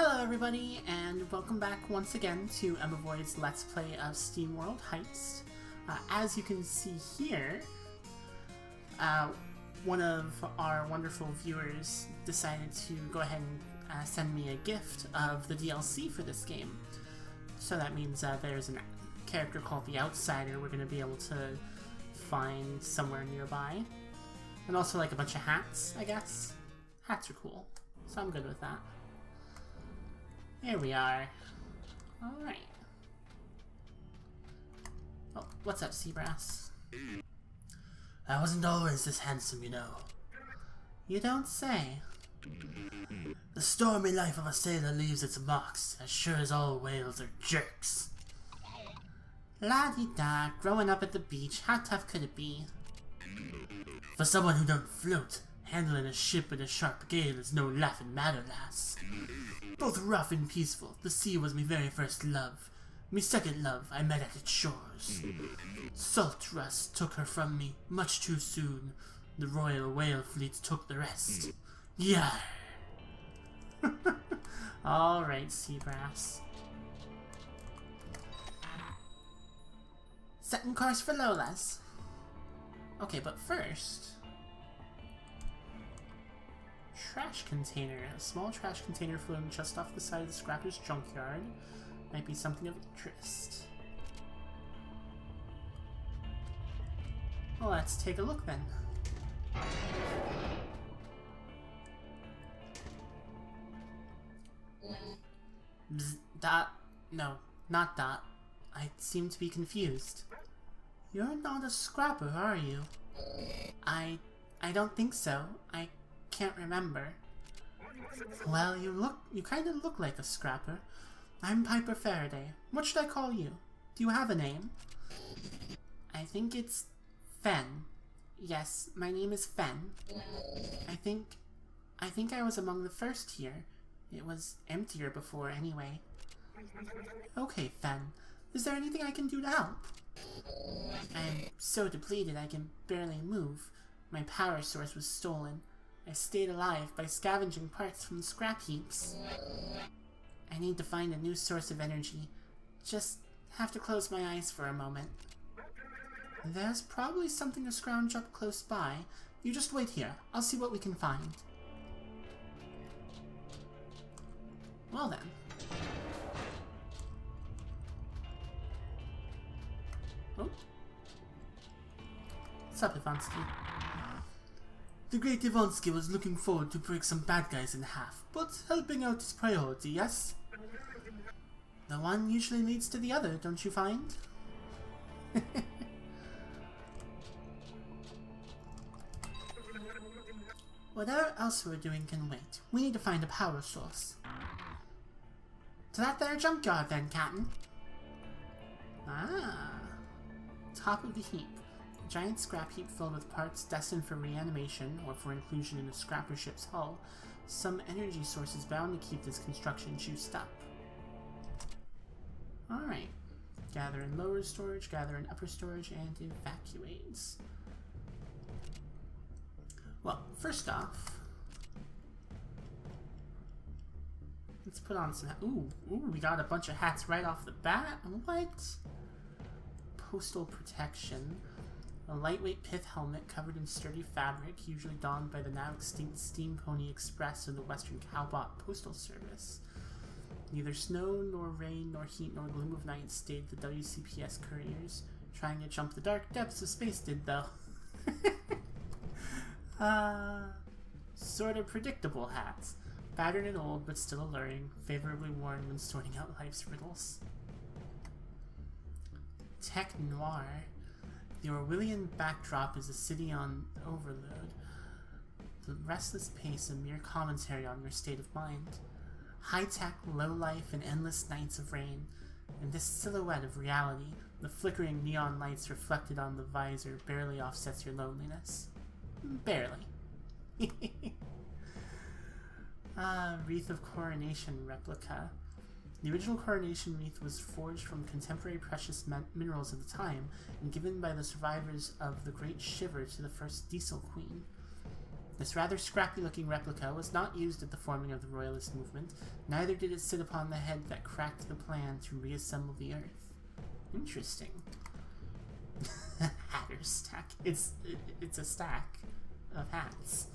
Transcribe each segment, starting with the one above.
Hello everybody, and welcome back once again to emmavoid's Let's Play of SteamWorld Heist. As you can see here, one of our wonderful viewers decided to go ahead and send me a gift of the DLC for this game. So that means there's a character called the Outsider we're going to be able to find somewhere nearby. And also like a bunch of hats, I guess. Hats are cool, so I'm good with that. Here we are. Alright. Oh, what's up, Seabrass? I wasn't always this handsome, you know. You don't say. The stormy life of a sailor leaves its marks, as sure as all whales are jerks. La-di-da, growing up at the beach, how tough could it be? For someone who don't float, handling a ship in a sharp gale is no laughing matter, lass. Both rough and peaceful, the sea was me very first love. Me second love I met at its shores. Salt rust took her from me much too soon. The Royal Whale Fleet took the rest. Yar! Alright, Seabrass. Setting course for Lola's. Okay, but first... Trash container. A small trash container floating just off the side of the scrapper's junkyard. Might be something of interest. Well, let's take a look then. Bzz, Dot. No, not Dot. I seem to be confused. You're not a scrapper, are you? I don't think so. I can't remember. Well, you kind of look like a scrapper. I'm Piper Faraday. What should I call you? Do you have a name? I think it's Fen. Yes, my name is Fen. I think I was among the first here. It was emptier before anyway. Okay, Fen. Is there anything I can do to help? I'm so depleted I can barely move. My power source was stolen. I stayed alive by scavenging parts from the scrap heaps. I need to find a new source of energy. Just have to close my eyes for a moment. There's probably something to scrounge up close by. You just wait here. I'll see what we can find. Well then. Oh. What's up, Ivansky? The great Ivansky was looking forward to break some bad guys in half, but helping out is priority, yes? The one usually leads to the other, don't you find? Whatever else we're doing can wait. We need to find a power source. To that there junkyard then, Captain. Ah. Top of the heap. A giant scrap heap filled with parts destined for reanimation or for inclusion in the scrapper ship's hull. Some energy source is bound to keep this construction juiced up. Alright. Gather in lower storage, gather in upper storage, and evacuate. Well, first off, let's put on some... Ooh, we got a bunch of hats right off the bat. What? Postal protection. A lightweight pith helmet covered in sturdy fabric, usually donned by the now extinct Steam Pony Express of the Western Cowbot Postal Service. Neither snow, nor rain, nor heat, nor gloom of night stayed the WCPS couriers. Trying to jump the dark depths of space did, though. Sort of predictable hats. Battered and old, but still alluring, favorably worn when sorting out life's riddles. Tech Noir. The Orwellian backdrop is a city on overload. The restless pace a mere commentary on your state of mind. High-tech, low-life, and endless nights of rain. And this silhouette of reality, the flickering neon lights reflected on the visor, barely offsets your loneliness. Barely. Wreath of Coronation replica. The original coronation wreath was forged from contemporary precious minerals of the time and given by the survivors of the Great Shiver to the first Diesel Queen. This rather scrappy-looking replica was not used at the forming of the Royalist movement, neither did it sit upon the head that cracked the plan to reassemble the Earth. Interesting. Hatter's stack. It's a stack of hats.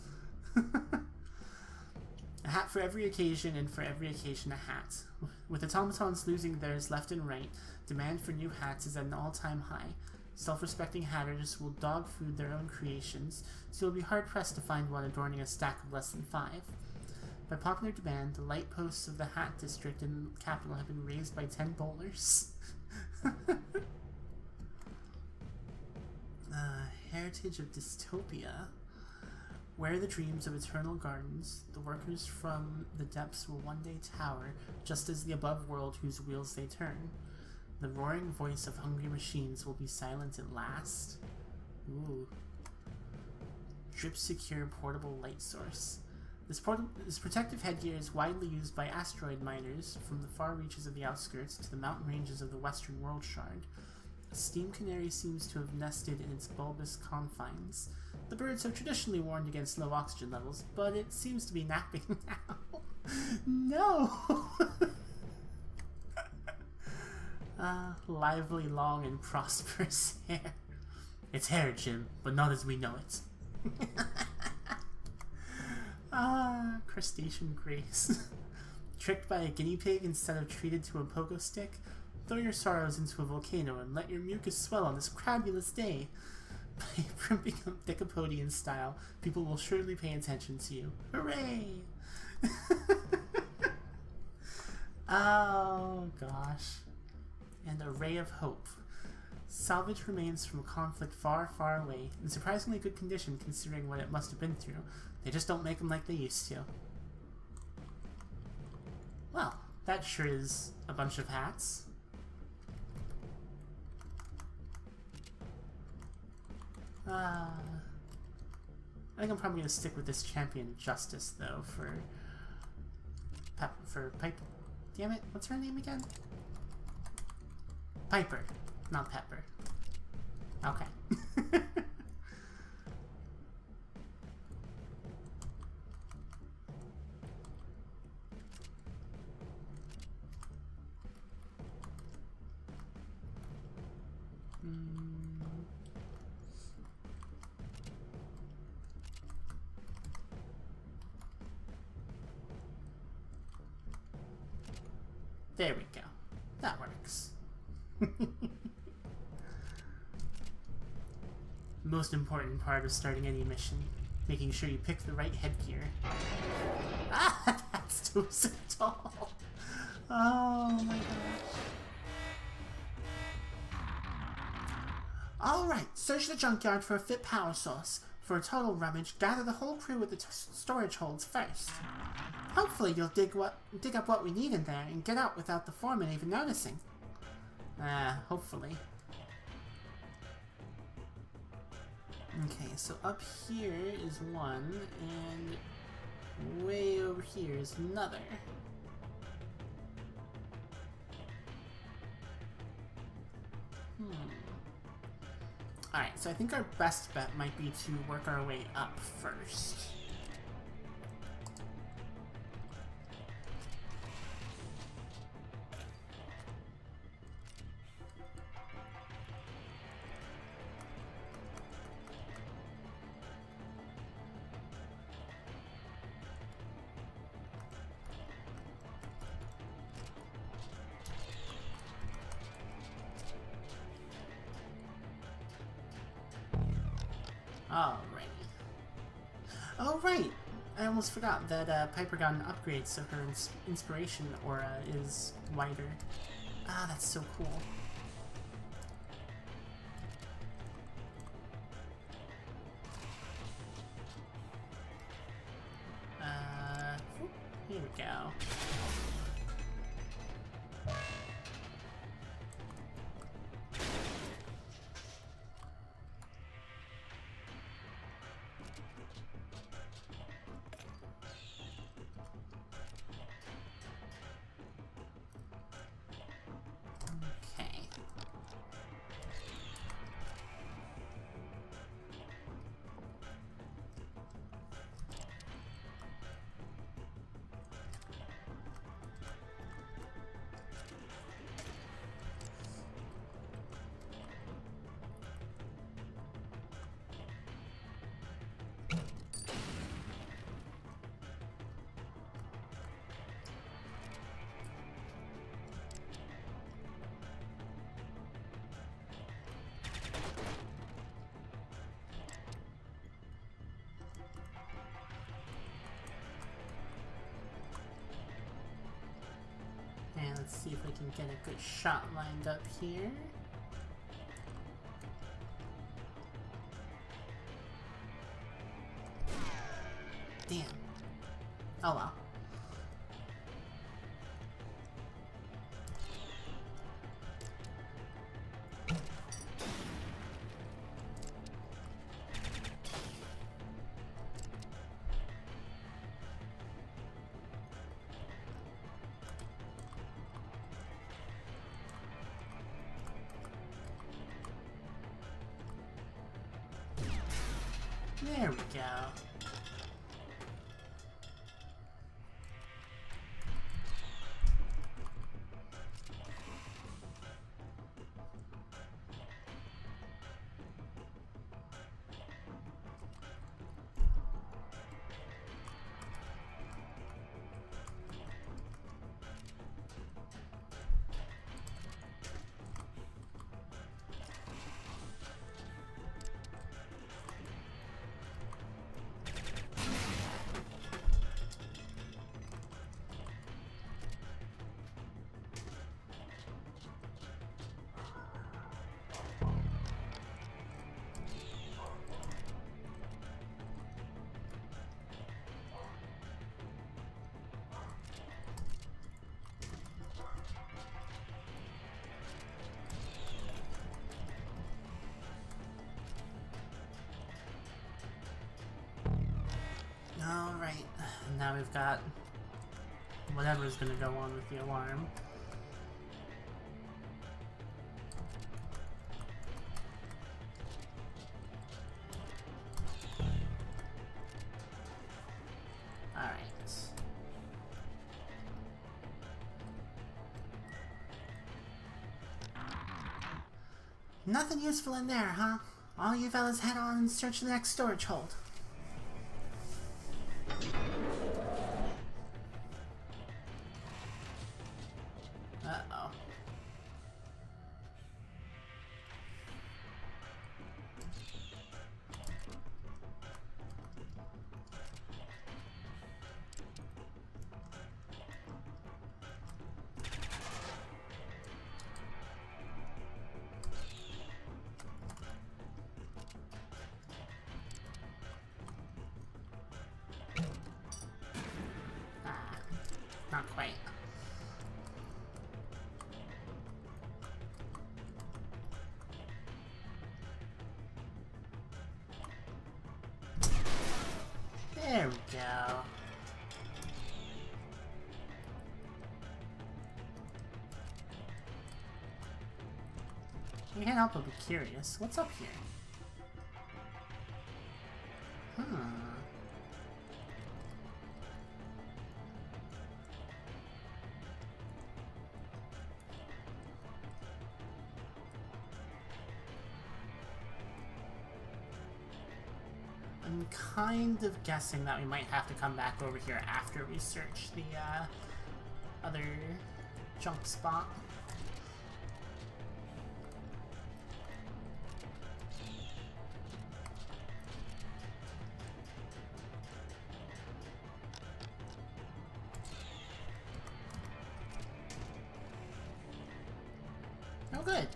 A hat for every occasion, and for every occasion a hat. With automatons losing theirs left and right, demand for new hats is at an all-time high. Self-respecting hatters will dog-food their own creations, so you'll be hard-pressed to find one adorning a stack of less than 5. By popular demand, the light posts of the Hat District in the capital have been raised by 10 bowlers. Heritage of Dystopia. Where the dreams of eternal gardens, the workers from the depths will one day tower, just as the above world whose wheels they turn. The roaring voice of hungry machines will be silent at last. Ooh. Drip secure portable light source. This protective headgear is widely used by asteroid miners from the far reaches of the outskirts to the mountain ranges of the western world shard. A steam canary seems to have nested in its bulbous confines. The birds have traditionally warned against low oxygen levels, but it seems to be napping now. No! Lively, long, and prosperous hair. It's hair, Jim, but not as we know it. Crustacean grace. Tricked by a guinea pig instead of treated to a pogo stick? Throw your sorrows into a volcano and let your mucus swell on this crabulous day. By primping up Decapodian style, people will surely pay attention to you. Hooray! Oh, gosh. And a ray of hope. Salvage remains from a conflict far, far away, in surprisingly good condition considering what it must have been through. They just don't make them like they used to. Well, that sure is a bunch of hats. I think I'm probably going to stick with this Champion of Justice, though, for Piper. Damn it, what's her name again? Piper, not Pepper. Okay. There we go. That works. Most important part of starting any mission, making sure you pick the right headgear. Ah, that's so tall. Oh my gosh. Alright, search the junkyard for a fit power source. For a total rummage, gather the whole crew at the storage holds first. Hopefully you'll dig up what we need in there and get out without the foreman even noticing. Hopefully. Okay, so up here is one, and way over here is another. Alright, so I think our best bet might be to work our way up first. Alrighty. Oh, right! I almost forgot that Piper got an upgrade, so her inspiration aura is wider. Ah, that's so cool. Here we go. Okay. see if I can get a good shot lined up here. Damn. Oh well. There we go. Alright, now we've got whatever's gonna go on with the alarm. Alright. Nothing useful in there, huh? All you fellas head on and search the next storage hold. Uh-oh. Not quite. There we go. You can't help but be curious. What's up here? I'm kind of guessing that we might have to come back over here after we search the other junk spot. Oh, good.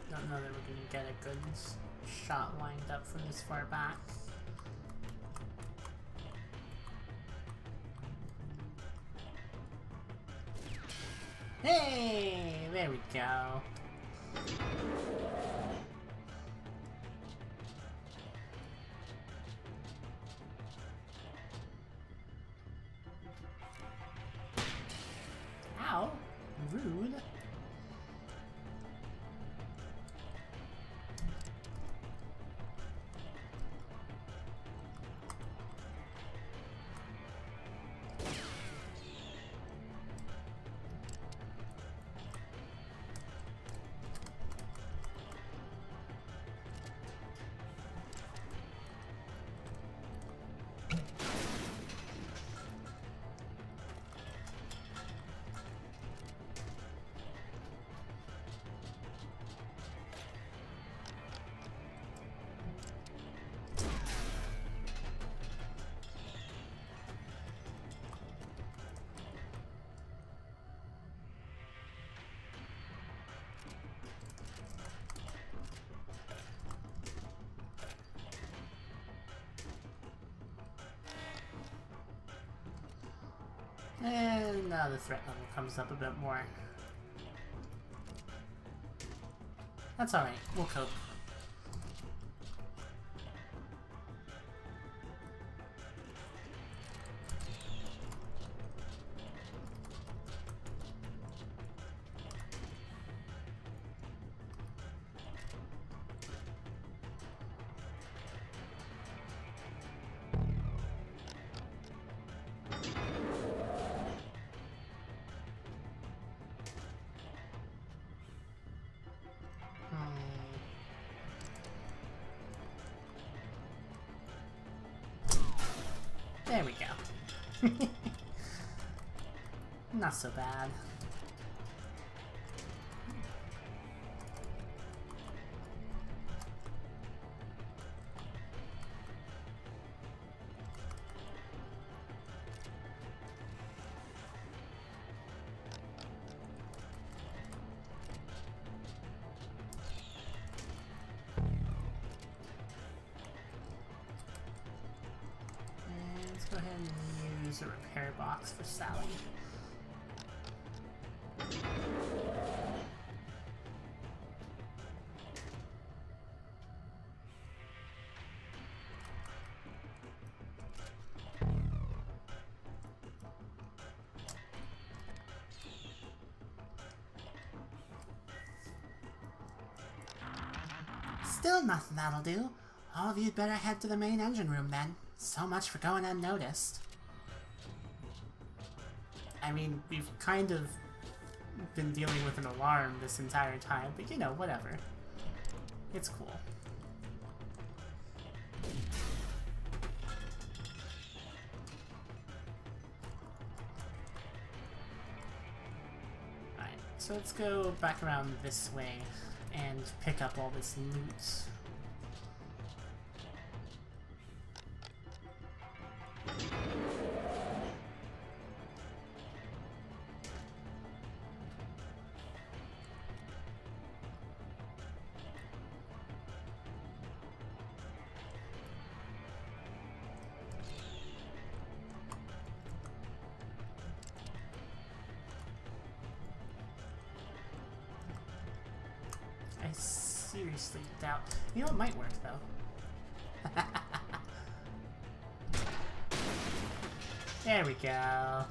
Don't know that we're gonna get a good shot lined up from this far back. Hey, there we go. Ow, rude. And the threat level comes up a bit more. That's alright, we'll cope. There we go. Not so bad. Go ahead and use a repair box for Sally. Still nothing that'll do. All of you'd better head to the main engine room then. So much for going unnoticed. I mean, we've kind of been dealing with an alarm this entire time, but you know, whatever. It's cool. Alright, so let's go back around this way and pick up all this loot. I seriously doubt. You know, it might work though. There we go.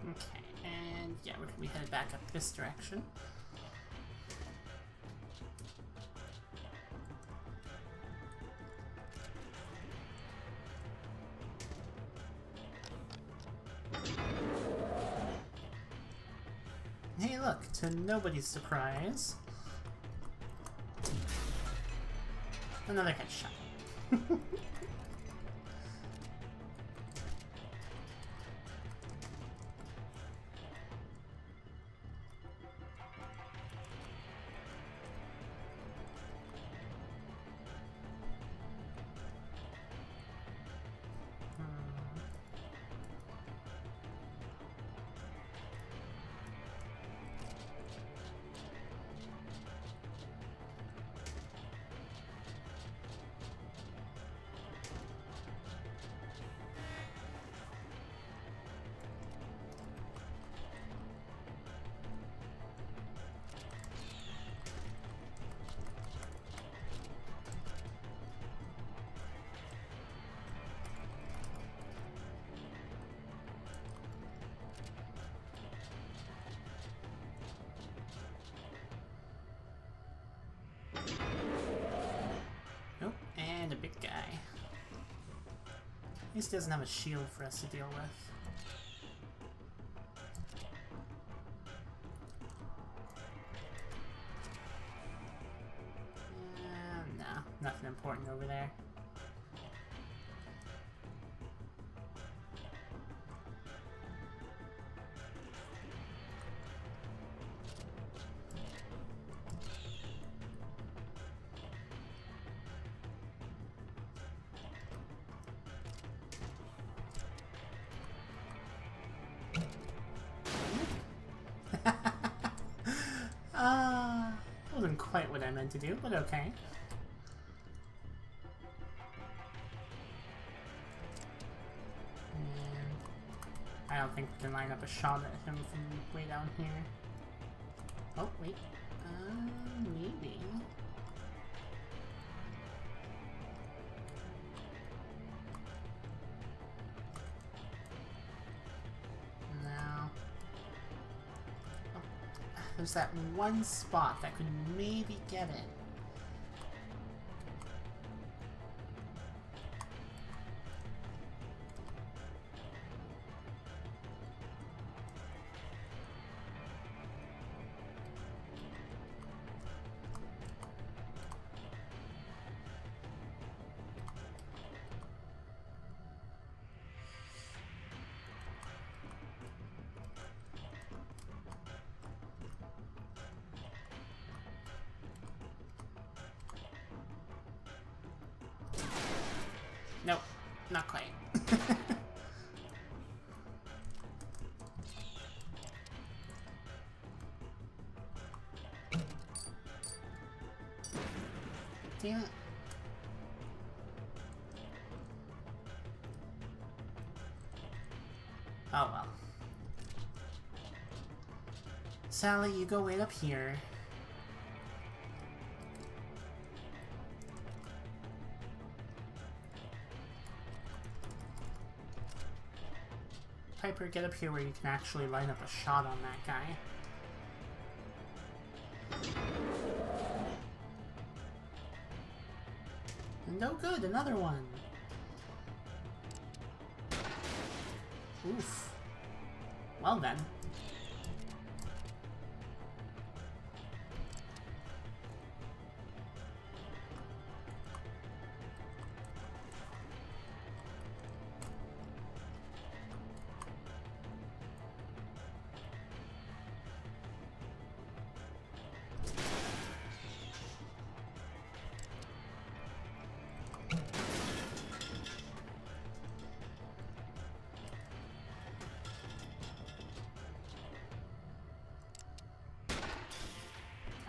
Okay, and yeah, we're gonna be headed back up this direction. Hey look, to nobody's surprise, another headshot. Nope, and a big guy. At least he doesn't have a shield for us to deal with. No, nothing important over there. quite what I meant to do, but okay. And I don't think we can line up a shot at him from way down here. Oh, wait. Maybe. No. Oh, there's that one spot that could maybe get it. Nope, not quite. Damn it. Oh well. Sally, you go wait up here. Piper, get up here where you can actually line up a shot on that guy. No good, another one. Oof. Well then.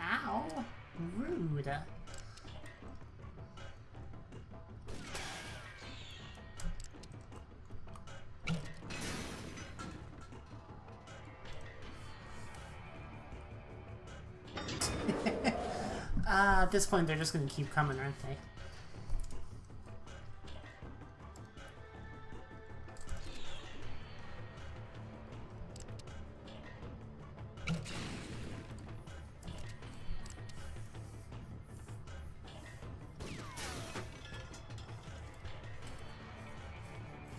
Ow! Rude. At this point, they're just gonna keep coming, aren't they?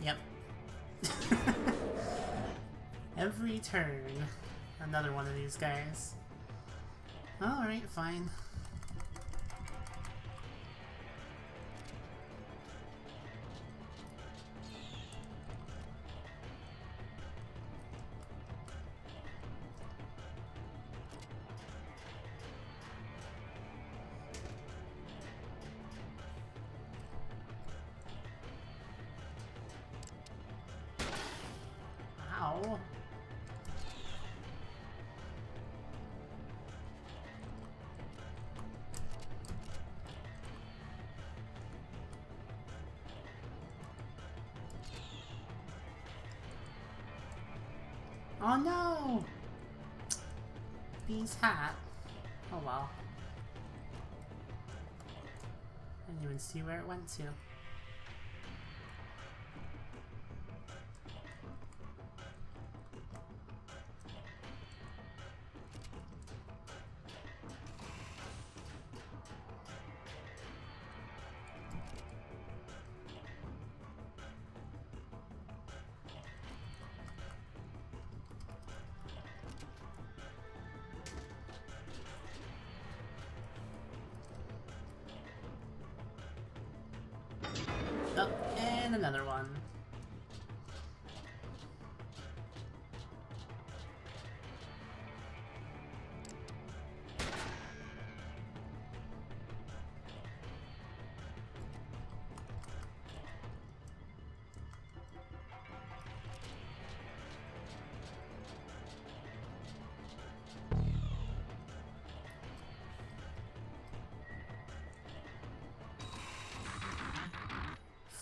Yep. Every turn, another one of these guys. Alright, fine. Ow. Oh no! Bee's hat. Oh well. I didn't even see where it went to. Oh, and another one.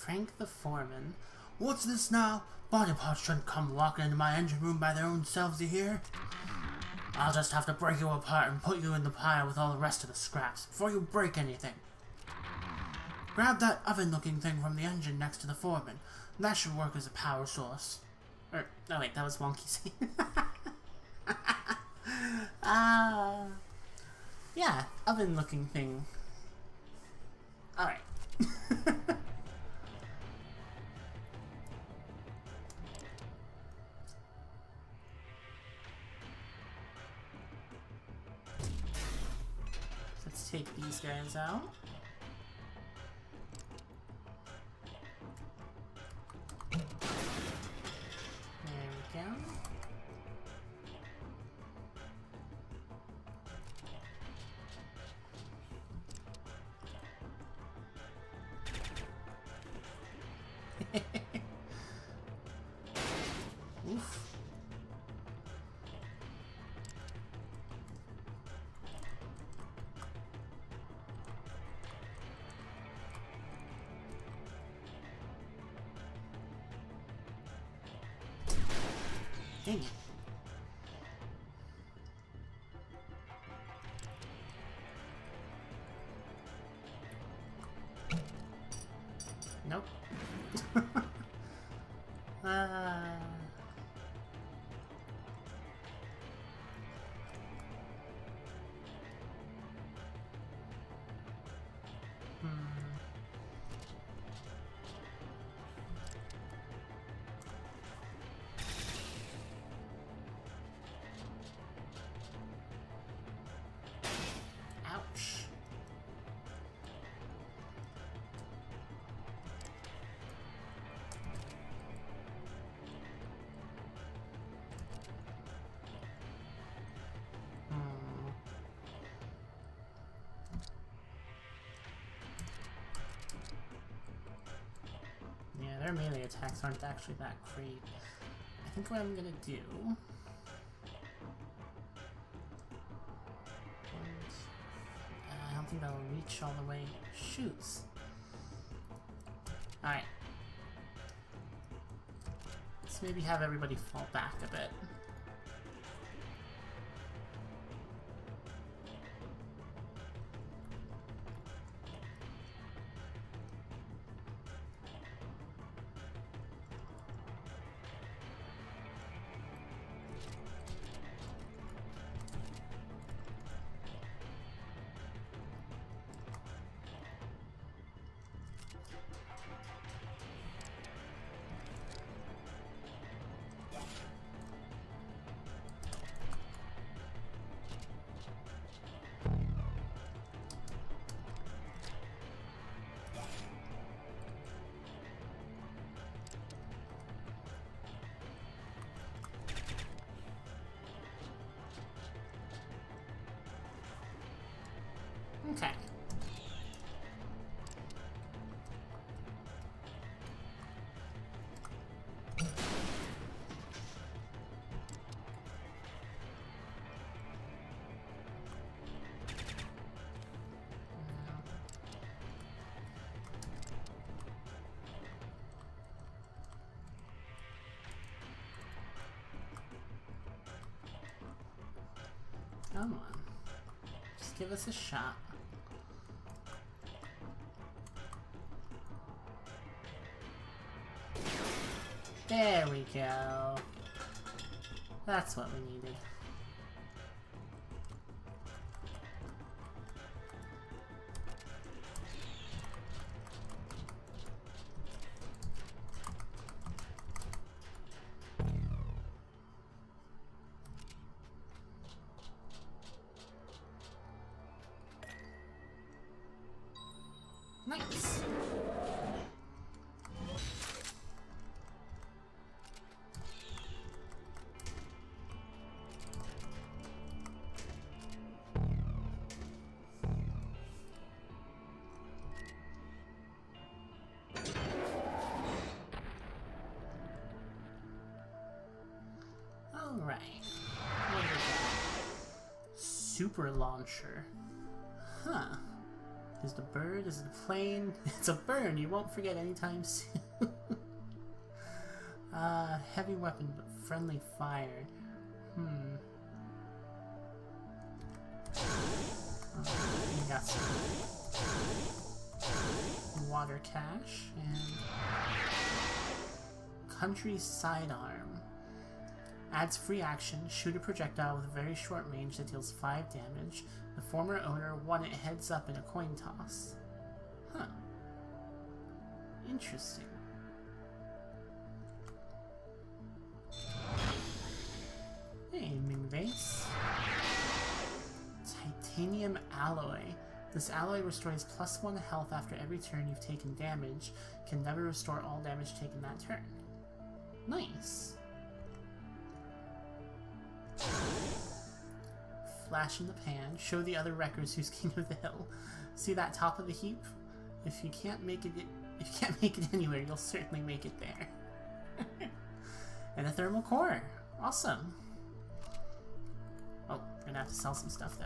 Frank the foreman. What's this now? Body parts shouldn't come walking into my engine room by their own selves, you hear? I'll just have to break you apart and put you in the pile with all the rest of the scraps before you break anything. Grab that oven-looking thing from the engine next to the foreman. That should work as a power source. Oh wait, that was Wonky. Yeah, oven-looking thing. Alright. Let's take these guys out. There we go. Oof. Dang it. Nope. Ouch. Yeah, their melee attacks aren't actually that great. I think what I'm gonna do... I don't think that'll reach all the way. Shoots. Alright. Let's maybe have everybody fall back a bit. Okay. Come on. Just give us a shot. There we go. That's what we needed. Nice. Alright. What do we got? Super launcher. Huh. Is it a bird? Is it a plane? It's a bird! You won't forget anytime soon. Heavy weapon, but friendly fire. We got some water cache and country sidearm. Adds free action, shoot a projectile with a very short range that deals 5 damage. The former owner won it heads up in a coin toss. Huh. Interesting. Hey, Ming Vase. Titanium alloy. This alloy restores +1 health after every turn you've taken damage. Can never restore all damage taken that turn. Nice. Flash in the pan. Show the other wreckers who's king of the hill. See that top of the heap? If you can't make it anywhere, you'll certainly make it there. And a thermal core. Awesome. Oh, gonna have to sell some stuff though.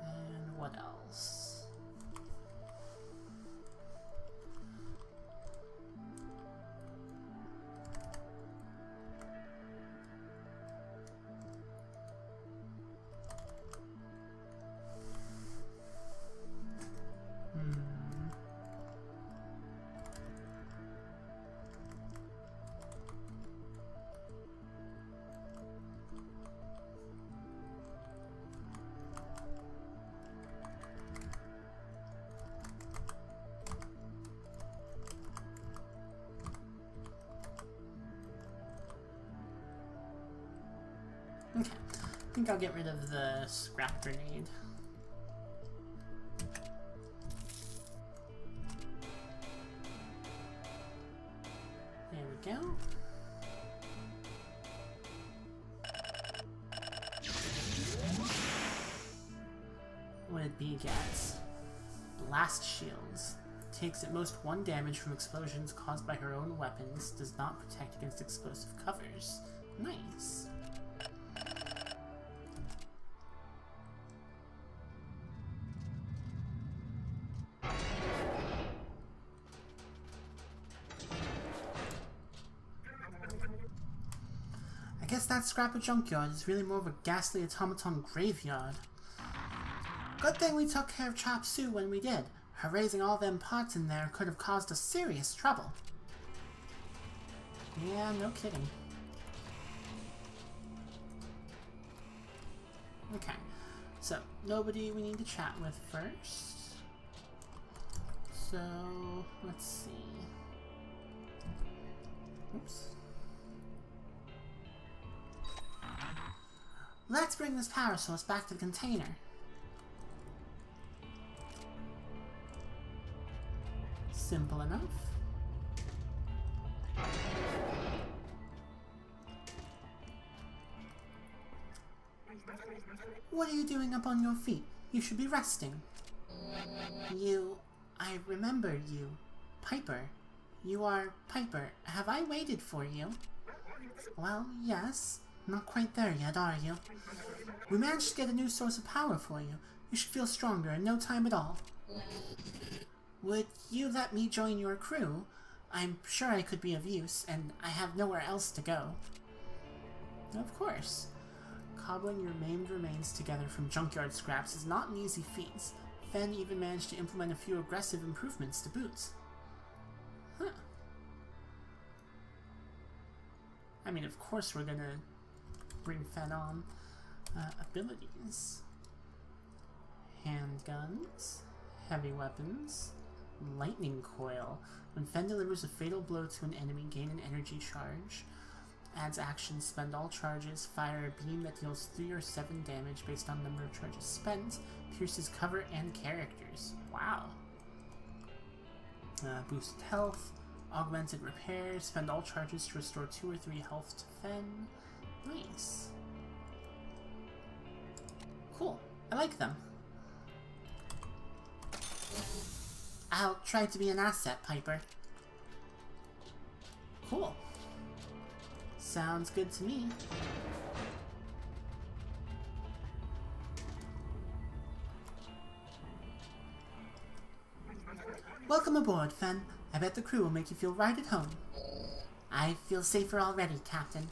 And what else? Okay, I think I'll get rid of the scrap grenade. There we go. What did B get? Blast shields. Takes at most 1 damage from explosions caused by her own weapons. Does not protect against explosive covers. Nice. I guess that scrap of junkyard is really more of a ghastly automaton graveyard. Good thing we took care of Chop Suey when we did. Her raising all them parts in there could have caused us serious trouble. Yeah, no kidding. Okay, so nobody we need to chat with first. So, let's see. Oops. Let's bring this power source back to the container. Simple enough. What are you doing up on your feet? You should be resting. I remember you. Piper. You are Piper. Have I waited for you? Well, yes. Not quite there yet, are you? We managed to get a new source of power for you. You should feel stronger in no time at all. Would you let me join your crew? I'm sure I could be of use, and I have nowhere else to go. Of course. Cobbling your maimed remains together from junkyard scraps is not an easy feat. Fen even managed to implement a few aggressive improvements to boot. Huh. I mean, of course we're gonna bring Fen on. Abilities. Handguns. Heavy weapons. Lightning coil. When Fen delivers a fatal blow to an enemy, gain an energy charge. Adds action, spend all charges, fire a beam that deals 3 or 7 damage based on number of charges spent, pierces cover and characters. Wow. Boosted health, augmented repair, spend all charges to restore 2 or 3 health to Fen. Nice. Cool. I like them. I'll try to be an asset, Piper. Cool. Sounds good to me. Welcome aboard, Fen. I bet the crew will make you feel right at home. I feel safer already, Captain.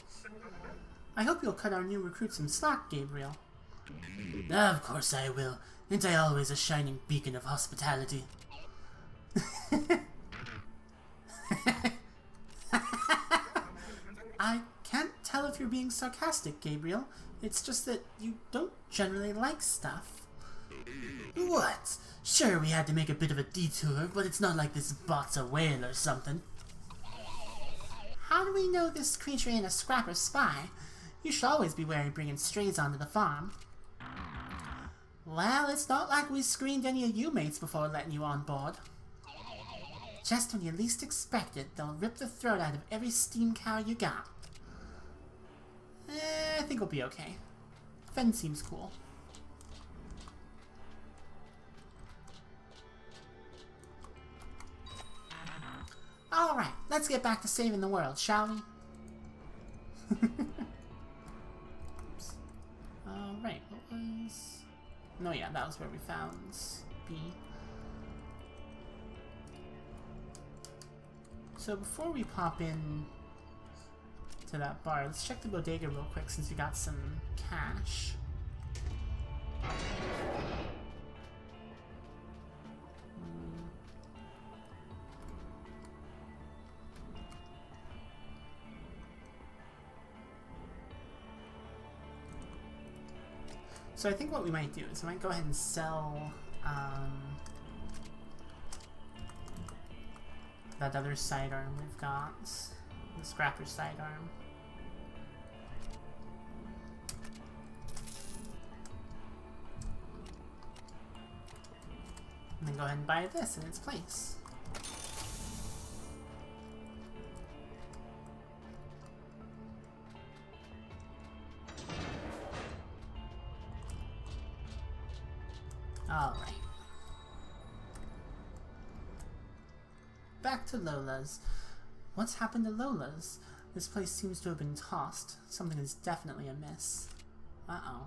I hope you'll cut our new recruit some slack, Gabriel. Of course I will. Ain't I always a shining beacon of hospitality? I can't tell if you're being sarcastic, Gabriel. It's just that you don't generally like stuff. What? Sure, we had to make a bit of a detour, but it's not like this bot's a whale or something. How do we know this creature ain't a scrapper spy? You should always be wary bringing strays onto the farm. Well, it's not like we screened any of you mates before letting you on board. Just when you least expect it, they'll rip the throat out of every steam cow you got. I think we'll be okay. Fen seems cool. Alright, let's get back to saving the world, shall we? Oops. Alright, what was... No, yeah, that was where we found B. So before we pop in to that bar, let's check the bodega real quick since we got some cash. So I think what we might do is we might go ahead and sell that other sidearm we've got, the scrapper sidearm. And then go ahead and buy this in its place. Alright. Back to Lola's. What's happened to Lola's? This place seems to have been tossed. Something is definitely amiss. Uh-oh.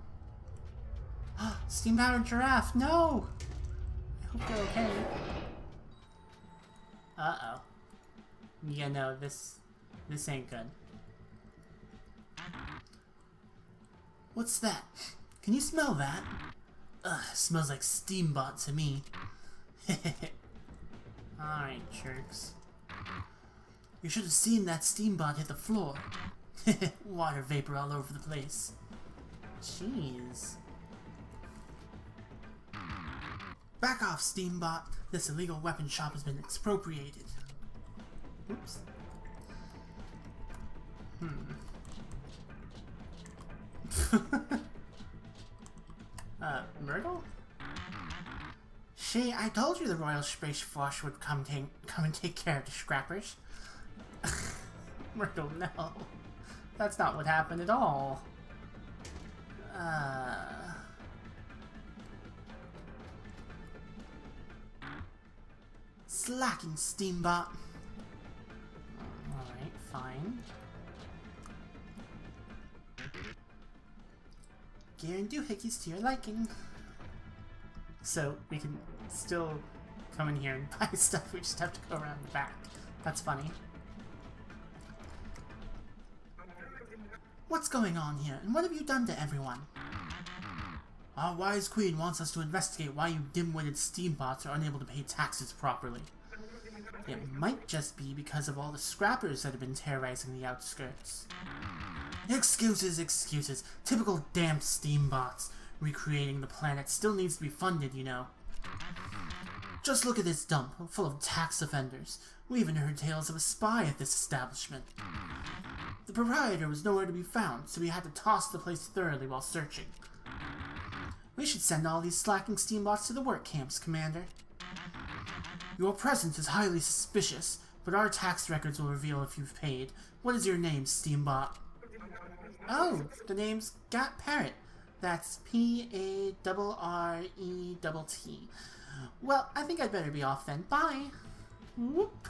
Steam-powered giraffe! No! I hope they're okay. Uh-oh. Yeah, no, this ain't good. What's that? Can you smell that? Ugh, smells like Steambot to me. Alright, jerks. You should have seen that Steambot hit the floor. Water vapor all over the place. Jeez. Back off, Steambot. This illegal weapon shop has been expropriated. Oops. Myrtle? Shay, I told you the Royal Space Force would come and take care of the scrappers. Myrtle, no. That's not what happened at all. Slacking, Steambot. Alright, fine. Gear and doohickeys to your liking. So we can still come in here and buy stuff, we just have to go around the back. That's funny. What's going on here, and what have you done to everyone? Our wise queen wants us to investigate why you dim-witted steambots are unable to pay taxes properly. It might just be because of all the scrappers that have been terrorizing the outskirts. Excuses, excuses. Typical damn steambots. Recreating the planet still needs to be funded, you know. Just look at this dump, full of tax offenders. We even heard tales of a spy at this establishment. The proprietor was nowhere to be found, so we had to toss the place thoroughly while searching. We should send all these slacking steambots to the work camps, Commander. Your presence is highly suspicious, but our tax records will reveal if you've paid. What is your name, Steambot? Oh, the name's Gat Parrot. That's P-A-R-R-E-T-T. Well, I think I'd better be off then. Bye! Whoop!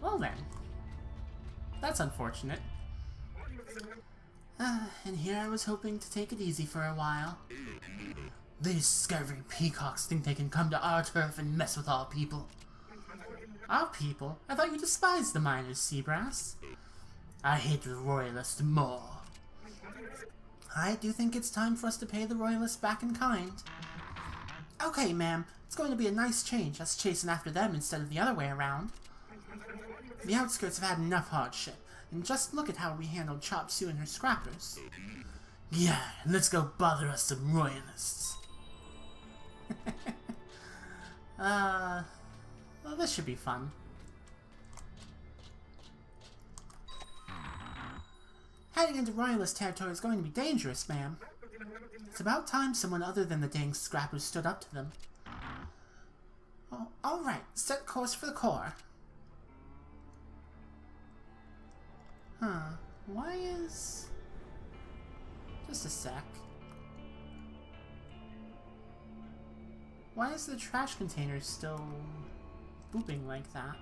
Well then. That's unfortunate. And here I was hoping to take it easy for a while. These scurvy peacocks think they can come to our turf and mess with our people. Our people? I thought you despised the miners, Seabrass. I hate the Royalists more. I do think it's time for us to pay the Royalists back in kind. Okay, ma'am. It's going to be a nice change, us chasing after them instead of the other way around. The outskirts have had enough hardship, and just look at how we handled Chop Suey and her scrappers. Yeah, let's go bother us some Royalists. Well, this should be fun. Heading into Royalist territory is going to be dangerous, ma'am. It's about time someone other than the dang scrappers stood up to them. Oh, alright, set course for the core. Huh, why is... Just a sec. Why is the trash container still booping like that?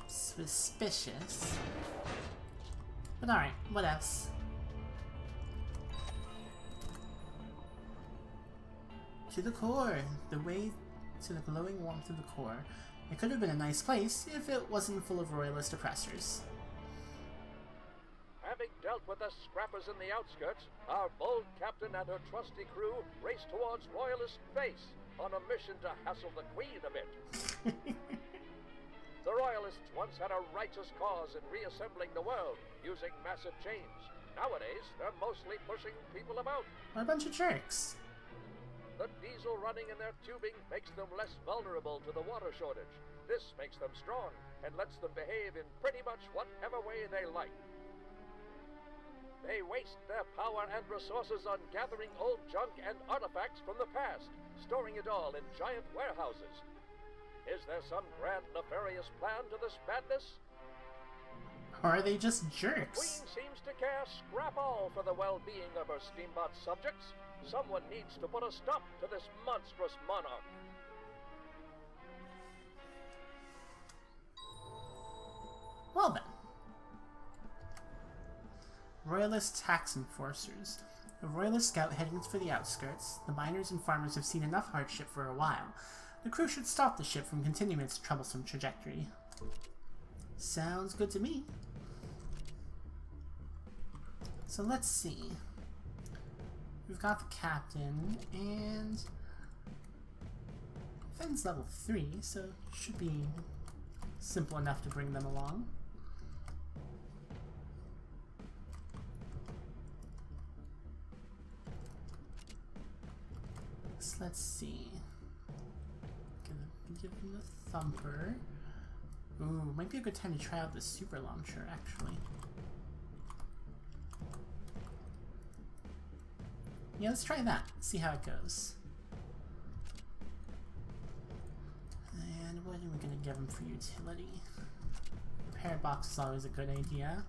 Suspicious. But alright, what else? To the core. The way to the glowing warmth of the core. It could have been a nice place if it wasn't full of Royalist oppressors. Having dealt with the scrappers in the outskirts, our bold captain and her trusty crew raced towards Royalist base on a mission to hassle the Queen a bit. The Royalists once had a righteous cause in reassembling the world using massive chains. Nowadays, they're mostly pushing people about. What a bunch of jerks. The diesel running in their tubing makes them less vulnerable to the water shortage. This makes them strong and lets them behave in pretty much whatever way they like. They waste their power and resources on gathering old junk and artifacts from the past, storing it all in giant warehouses. Is there some grand nefarious plan to this madness? Or are they just The jerks? Queen seems to care scrap all for the well-being of her steambot subjects. Someone needs to put a stop to this monstrous monarch. Well then. Royalist tax enforcers. A Royalist scout heading for the outskirts. The miners and farmers have seen enough hardship for a while. The crew should stop the ship from continuing its troublesome trajectory. Sounds good to me. So let's see. We've got the captain, and Fenn's level 3, so it should be simple enough to bring them along. So let's see. Gonna give him the thumper. Ooh, might be a good time to try out the super launcher, actually. Yeah, let's try that. See how it goes. And what are we gonna give him for utility? Repair box is always a good idea.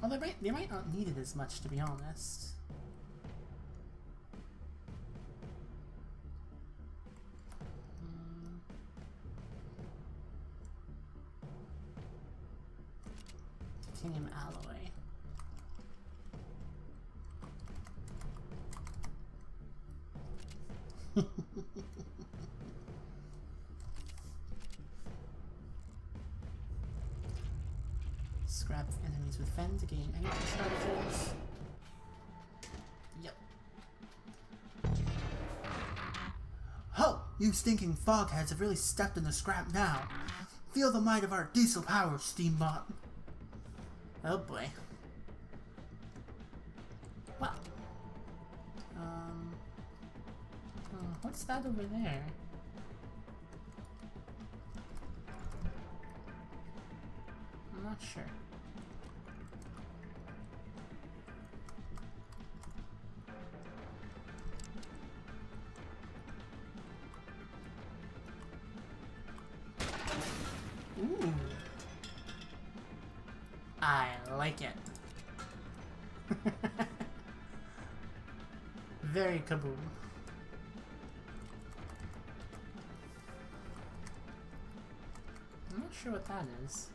Well, they might not need it as much, to be honest. Titanium alloy. Scrap enemies with Fen to gain energy charges. Yep. Ho! You stinking fogheads have really stepped in the scrap now. Feel the might of our diesel power, Steambot. Oh boy. Wow. What's that over there? I'm not sure. Ooh. I like it. Very kaboom. I'm not sure what that is.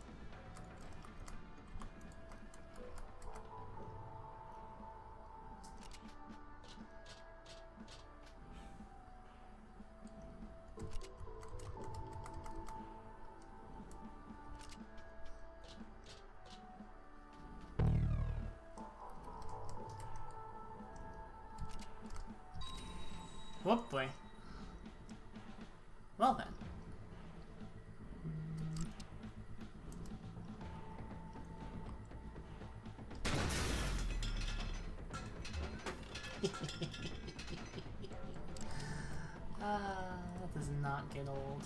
Oh boy. Well then. That does not get old.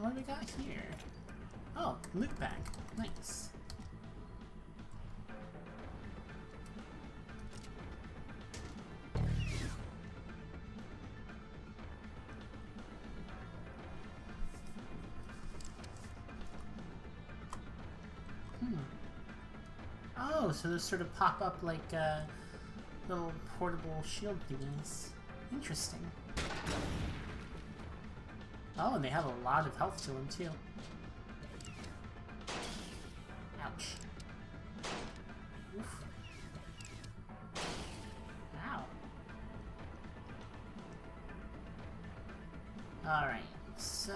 What do we got here? Oh, loot bag. Nice. Oh, so those sort of pop up like little portable shield thingies. Interesting. Oh, and they have a lot of health to them too. Ouch. Oof. Ow. Alright, so...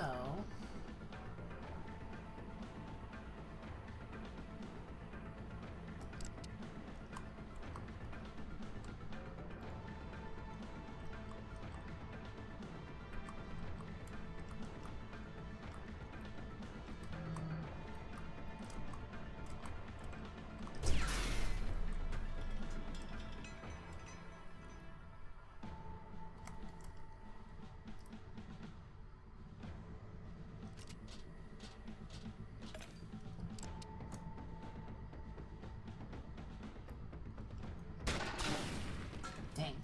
Dang.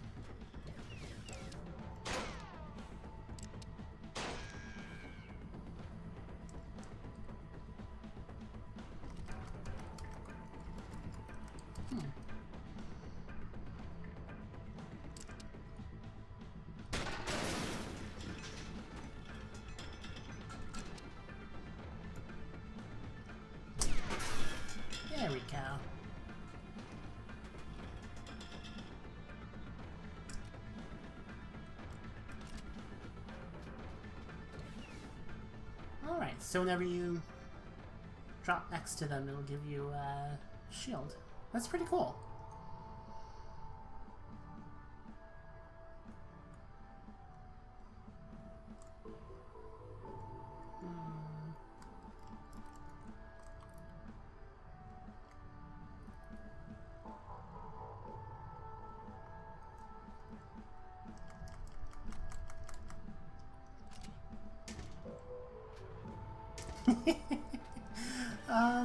There we go. Alright, so whenever you drop next to them, it'll give you a shield. That's pretty cool.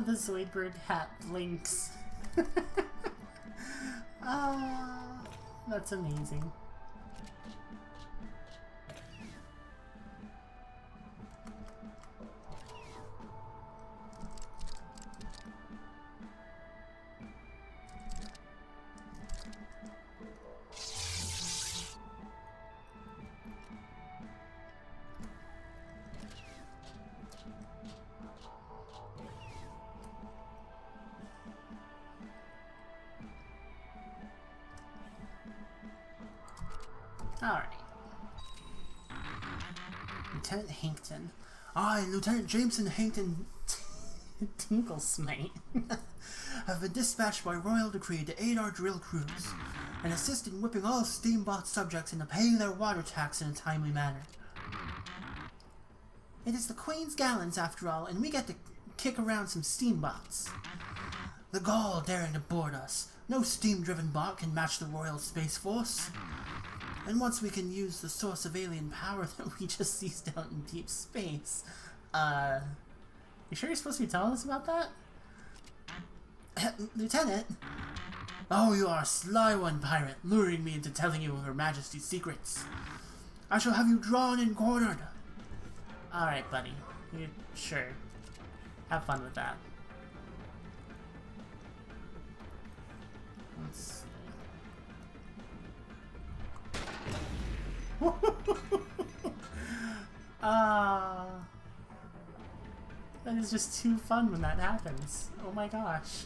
The Zoidberg hat blinks. That's amazing. Alright. Lieutenant Hankton. I, Lieutenant Jameson Hankton Tinklesmite, have been dispatched by royal decree to aid our drill crews and assist in whipping all Steambot subjects into paying their water tax in a timely manner. It is the Queen's gallons, after all, and we get to kick around some Steambots. The gall daring to board us. No steam-driven bot can match the Royal Space Force. And once we can use the source of alien power that we just seized out in deep space, you sure you're supposed to be telling us about that? Lieutenant? Oh, you are a sly one, pirate, luring me into telling you of Her Majesty's secrets. I shall have you drawn and cornered. Alright, buddy. Sure. Have fun with that. immensely. That is just too fun when that happens. Oh my gosh.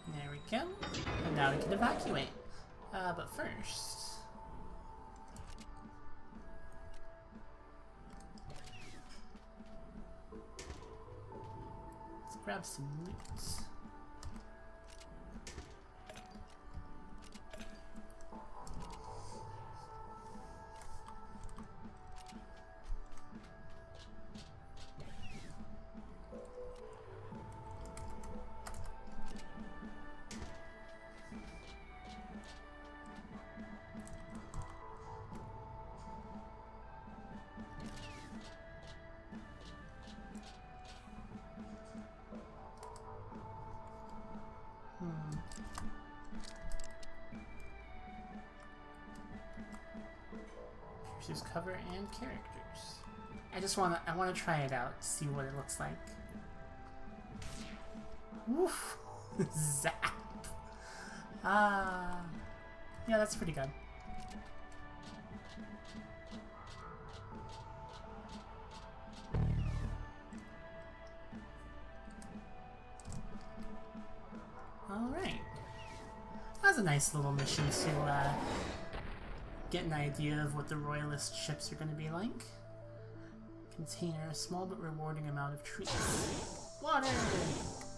There we go. And now we can evacuate. But first... let's grab some loot. Choose cover and characters. I wanna try it out, see what it looks like. Woof! Zap! Yeah, that's pretty good. Alright. That was a nice little mission to, get an idea of what the Royalist ships are going to be like. Container, a small but rewarding amount of treats. Water!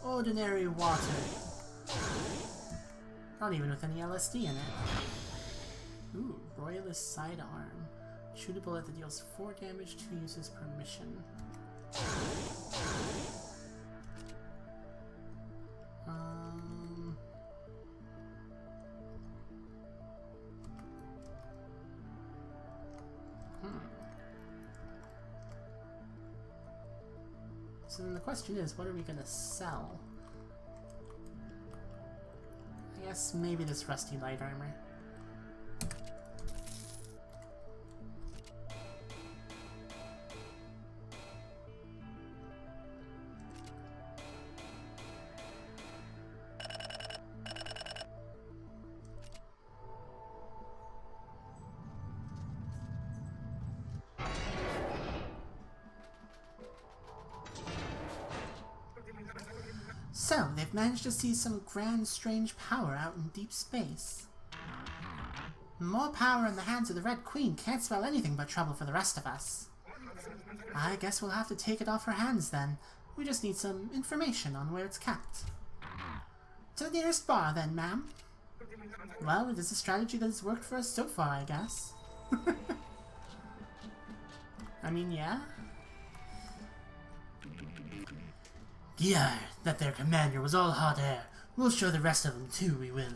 Ordinary water. Not even with any LSD in it. Ooh, Royalist sidearm. Shoot a bullet that deals 4 damage, 2 uses per mission. So then the question is, what are we gonna sell? I guess maybe this rusty light armor. So, they've managed to see some grand, strange power out in deep space. More power in the hands of the Red Queen can't spell anything but trouble for the rest of us. I guess we'll have to take it off her hands then. We just need some information on where it's kept. To the nearest bar then, ma'am. Well, it is a strategy that has worked for us so far, I guess. I mean, yeah. Yeah, that their commander was all hot air. We'll show the rest of them too, we will.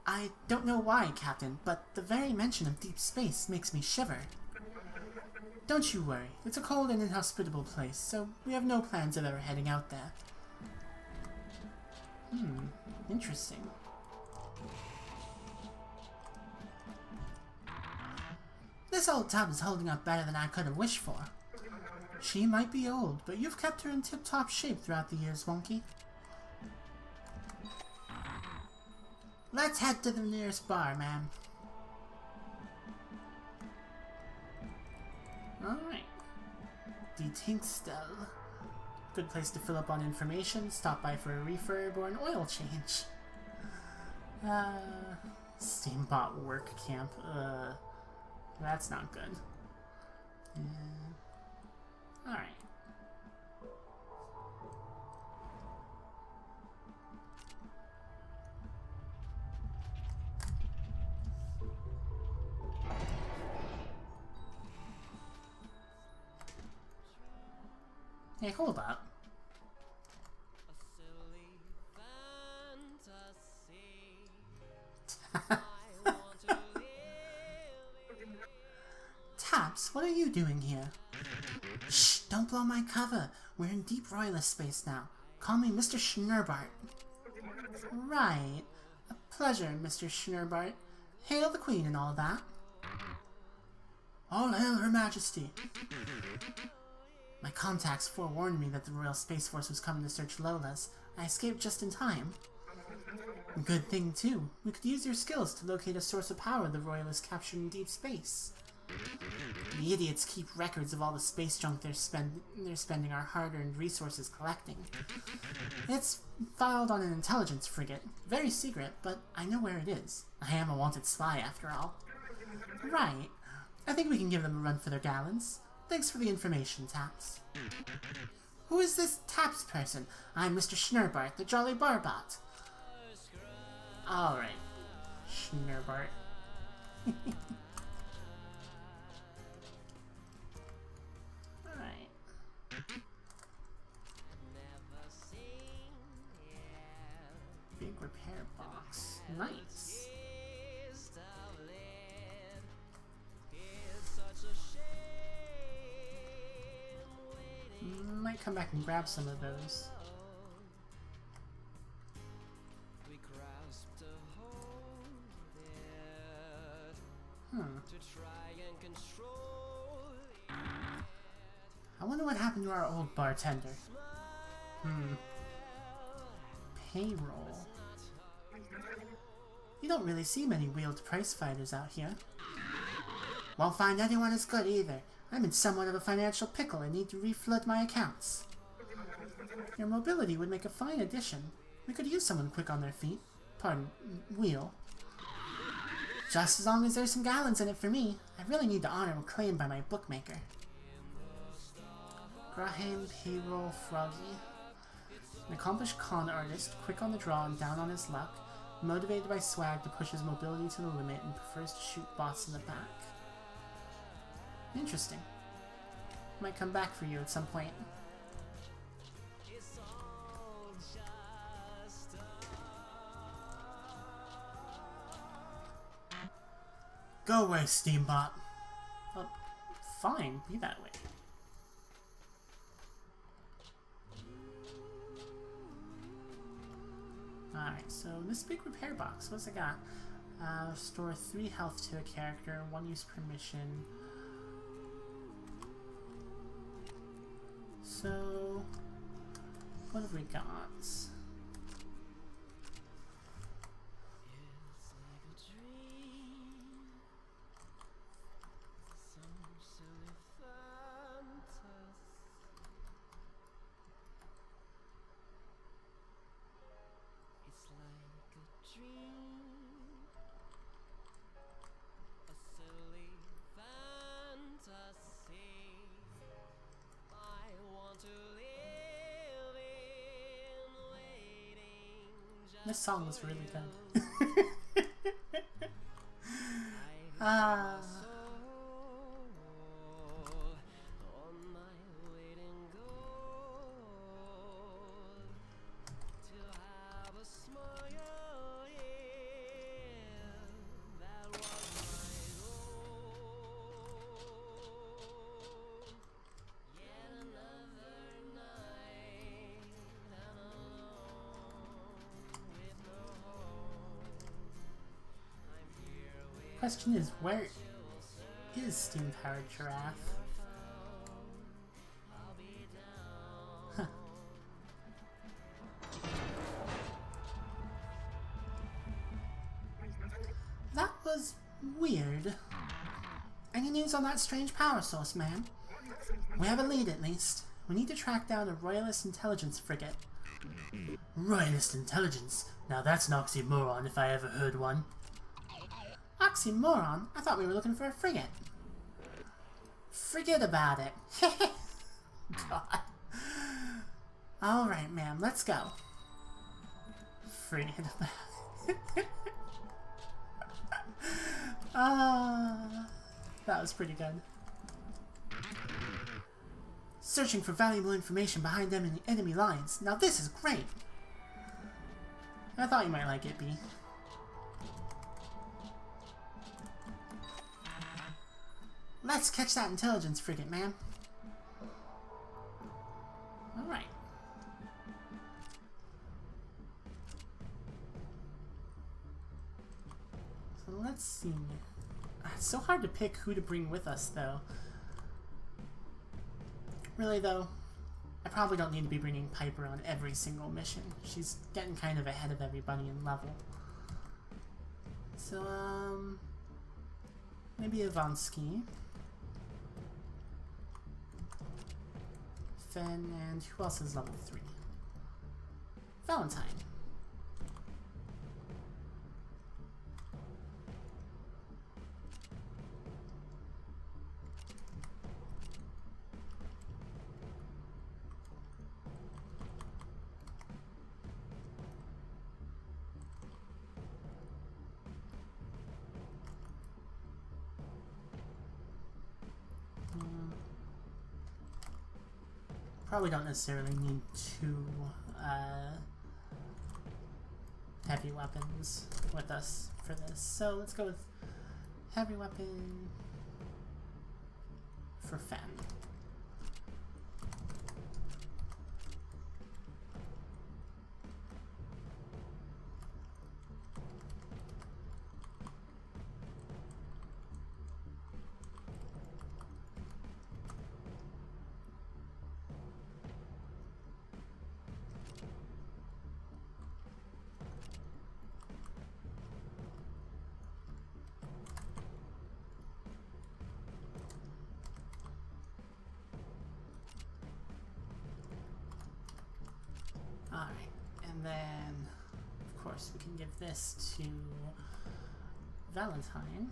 I don't know why, Captain, but the very mention of deep space makes me shiver. Don't you worry, it's a cold and inhospitable place, so we have no plans of ever heading out there. Interesting. This old tub is holding up better than I could have wished for. She might be old, but you've kept her in tip-top shape throughout the years, Wonky. Let's head to the nearest bar, ma'am. Alright. Die Tinkstel. Good place to fill up on information, stop by for a refurb or an oil change. Steambot work camp. That's not good. Alright. Hey, hold up. Taps, what are you doing here? Shh, don't blow my cover. We're in deep royalist space now. Call me Mr. Schnerbart. Right. A pleasure, Mr. Schnerbart. Hail the Queen and all that. All hail Her Majesty. My contacts forewarned me that the Royal Space Force was coming to search Lola's. I escaped just in time. Good thing, too. We could use your skills to locate a source of power the Royalists captured in deep space. The idiots keep records of all the space junk they're spending our hard-earned resources collecting. It's filed on an intelligence frigate. Very secret, but I know where it is. I am a wanted spy, after all. Right. I think we can give them a run for their gallons. Thanks for the information, Taps. Who is this Taps person? I'm Mr. Schnerbart, the Jolly Barbot. Alright. Schnerbart. Alright. Big repair box. Nice. Might come back and grab some of those. I wonder what happened to our old bartender. Payroll. You don't really see many wheeled price fighters out here. Won't find anyone as good either. I'm in somewhat of a financial pickle and need to reflood my accounts. Your mobility would make a fine addition. We could use someone quick on their feet. Pardon, wheel. Just as long as there's some gallons in it for me. I really need to honor a claim by my bookmaker. Graham Payroll Froggy. An accomplished con artist, quick on the draw and down on his luck, motivated by swag to push his mobility to the limit and prefers to shoot bots in the back. Interesting. Might come back for you at some point. Go away, Steambot. Well, fine, be that way. Alright, so this big repair box, what's it got? Restore 3 health to a character, 1 use permission. So, what have we got? This song was really good. Question is, where is steam-powered giraffe? Huh. That was weird. Any news on that strange power source, ma'am? We have a lead, at least. We need to track down a Royalist intelligence frigate. Royalist intelligence? Now that's an oxymoron if I ever heard one. Oxymoron? I thought we were looking for a frigate. Forget about it. God. Alright, ma'am, let's go. Forget about it. That was pretty good. Searching for valuable information behind enemy lines. Now this is great. I thought you might like it, B. Let's catch that intelligence frigate, man. Alright. So let's see. It's so hard to pick who to bring with us, though. Really, though, I probably don't need to be bringing Piper on every single mission. She's getting kind of ahead of everybody in level. So, maybe Ivansky. Fen, and who else is level 3? Valentine. Probably don't necessarily need 2 heavy weapons with us for this. So let's go with heavy weapon for Fen. Alright, and then, of course, we can give this to Valentine.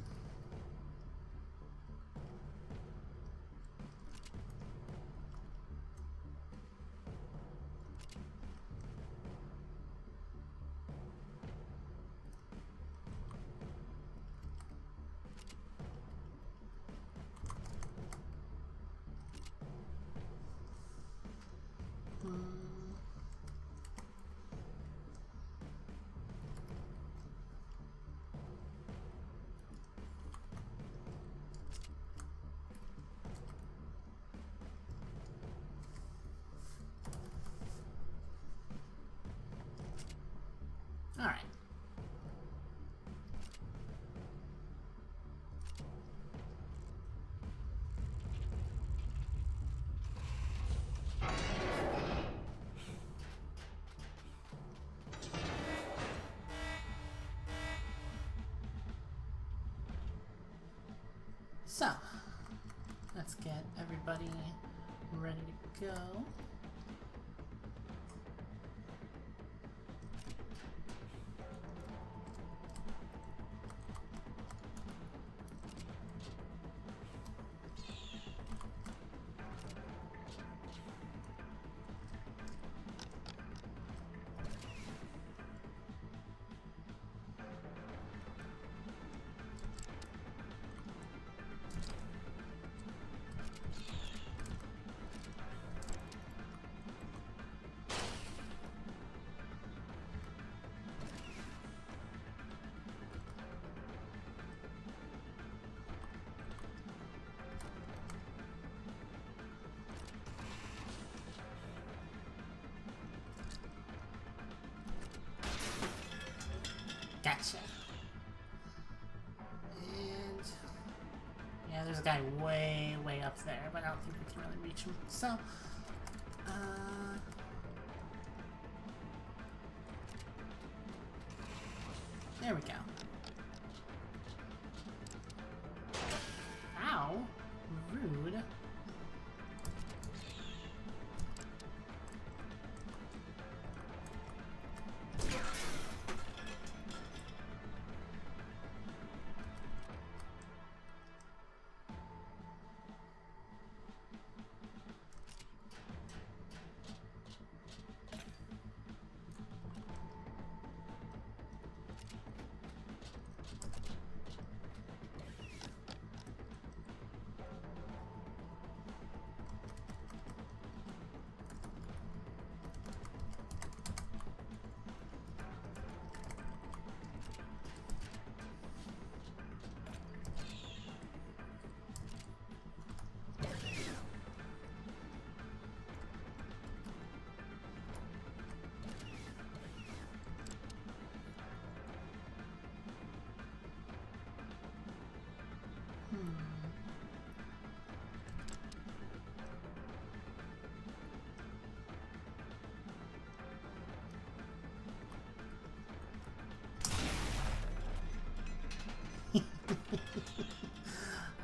Alright. So, let's get everybody ready to go. Gotcha. And yeah, there's a guy way up there, but I don't think we can really reach him. So, there we go. Ow, rude.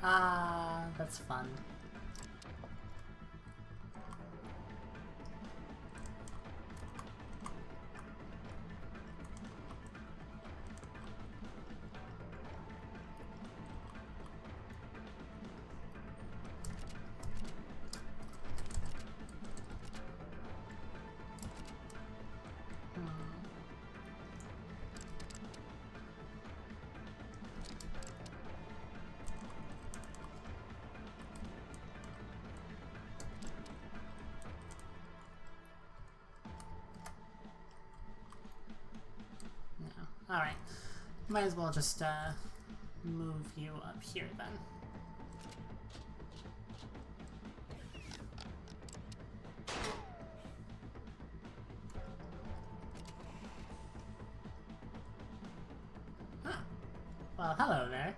Ah, that's fun. Alright. Might as well just move you up here then. Huh. Well, hello there.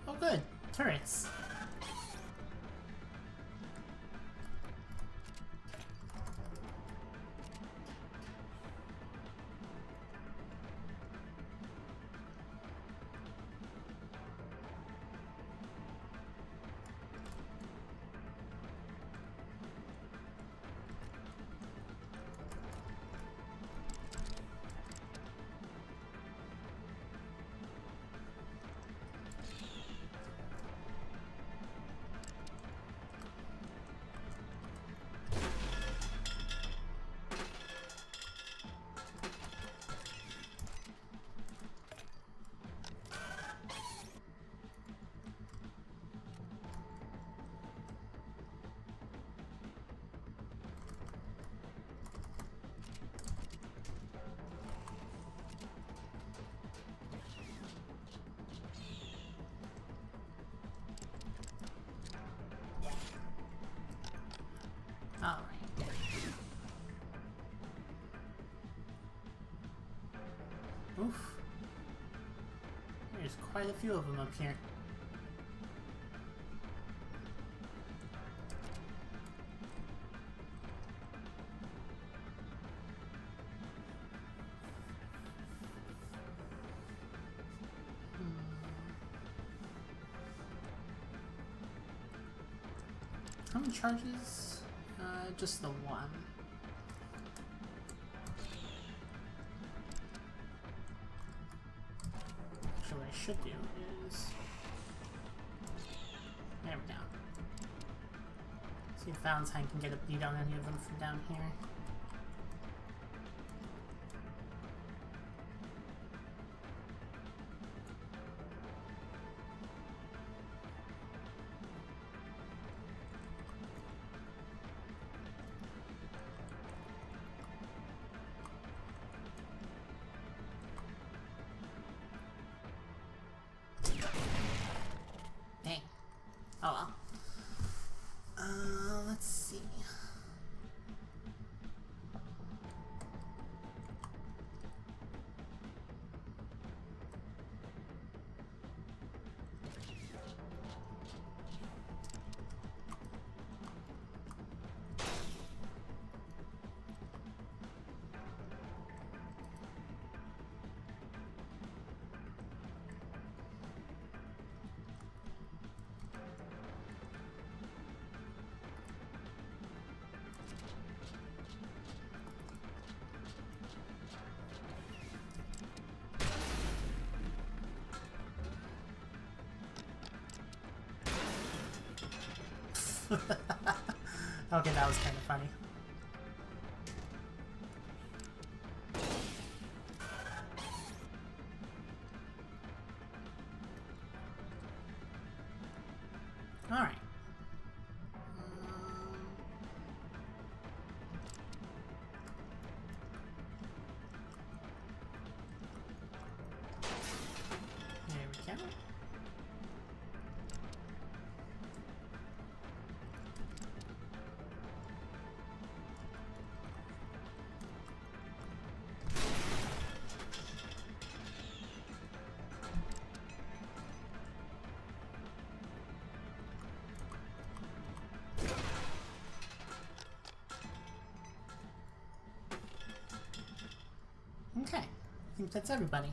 Oh good, turrets. Alright. Oof. There's quite a few of them up here. How many charges? Just the one. Actually, what I should do is... There we go. See if Valentine can get a beat on any of them from down here. Oh well. Let's see. Okay, that was kind of funny. Alright. think that's everybody.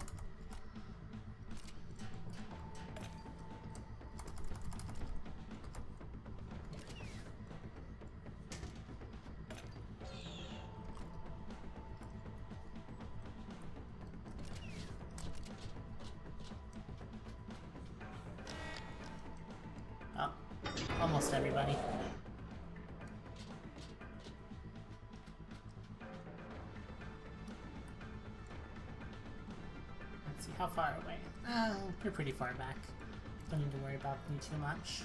Oh, almost everybody. How far away? You're pretty far back. Don't need to worry about me too much.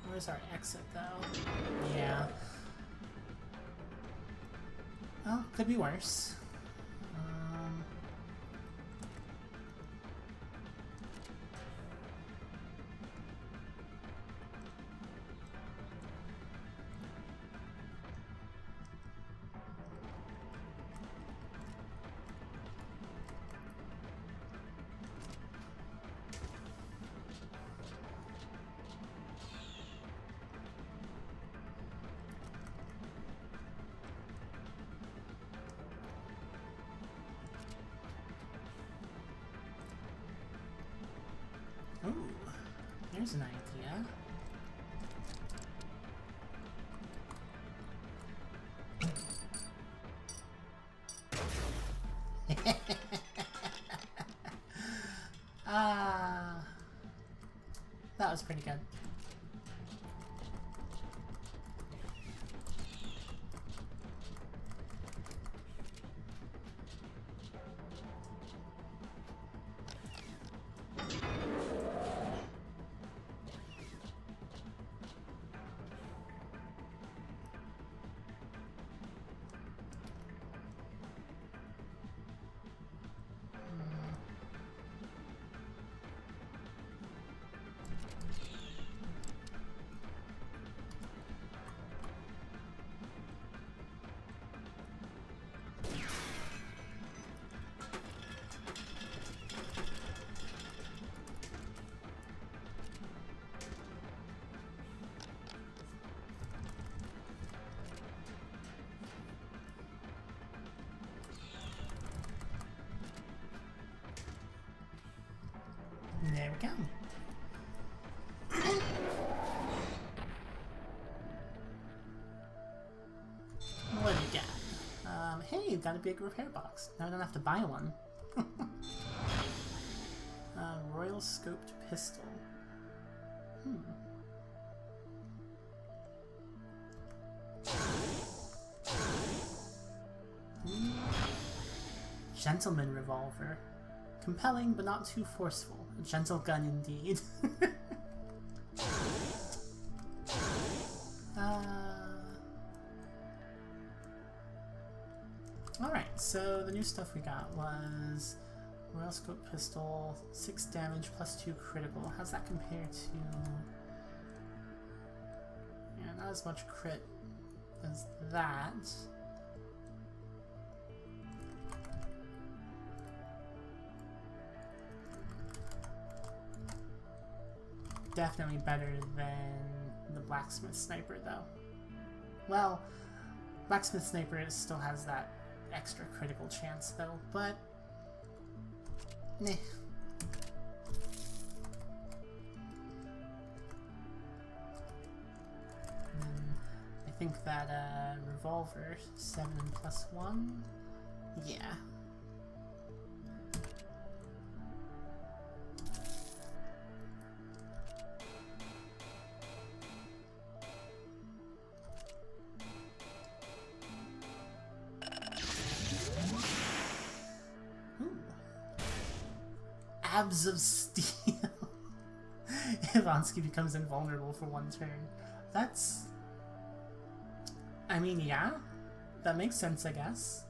Where's our exit, though? Yeah. Well, could be worse. Ooh, here's an idea. That was pretty good. There we go. What do you got? Hey, got a big repair box. Now I don't have to buy one. Royal scoped pistol. Gentleman revolver. Compelling, but not too forceful. A gentle gun indeed. Alright, so the new stuff we got was Royal Scope Pistol, 6 damage plus 2 critical. How's that compare to... Yeah, not as much crit as that. Definitely better than the Blacksmith Sniper, though. Well, Blacksmith Sniper still has that extra critical chance, though, but... Meh. I think that revolver, 7 and plus 1? Yeah. Abs of Steel. Ivansky becomes invulnerable for 1 turn. That's... I mean, yeah. That makes sense, I guess.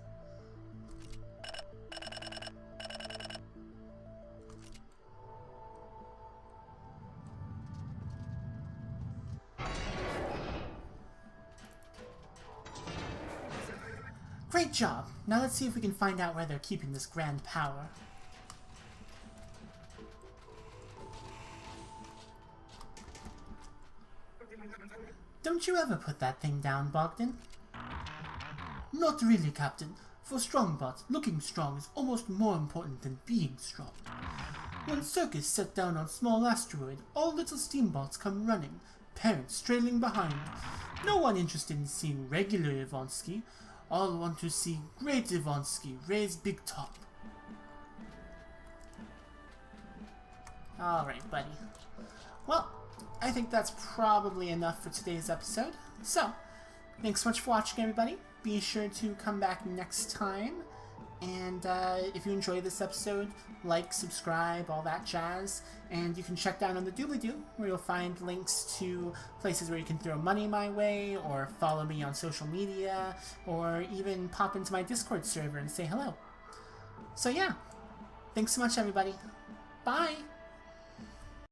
Great job! Now let's see if we can find out where they're keeping this grand power. Don't you ever put that thing down, Bogdan? Not really, Captain. For Strongbot, looking strong is almost more important than being strong. When Circus set down on small asteroid, all little steambots come running, parents trailing behind. No one interested in seeing regular Ivonsky. All want to see great Ivonsky raise big top. Alright, buddy. Well, I think that's probably enough for today's episode. So, thanks so much for watching, everybody. Be sure to come back next time. And if you enjoyed this episode, like, subscribe, all that jazz. And you can check down on the doobly-doo, where you'll find links to places where you can throw money my way, or follow me on social media, or even pop into my Discord server and say hello. So yeah, thanks so much, everybody. Bye!